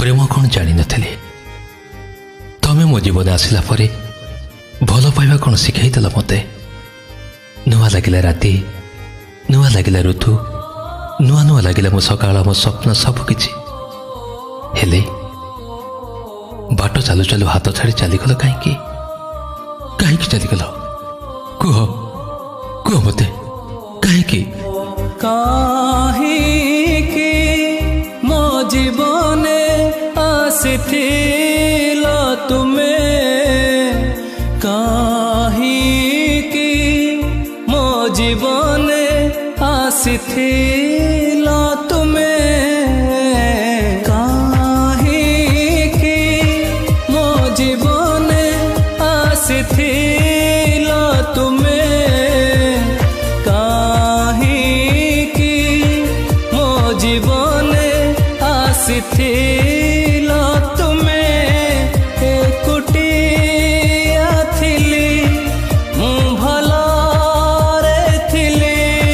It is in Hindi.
प्रेम कौन जानी नथिली। तमे मो जीवन आसिला परे भल पाइबा कौन शिखाईदेल मते। नुआ लगिला राति, नुआ लगिला ऋतु, नुआ नुआ लगिला मो सकाळ, मो स्वप्न सबकिछि। हेले बाट चालू चालू हाथ छाड़ी चलीगल कहीं कहीं चलीगल? कुह कुह मते कहीं मो जीवने आसिथिल तुमे, काहींकि मो जीवने आसिथिल तुमे, काहींकि मो जीवने आसिथिल तुमे, काहींकि मो जीवने आसिथिल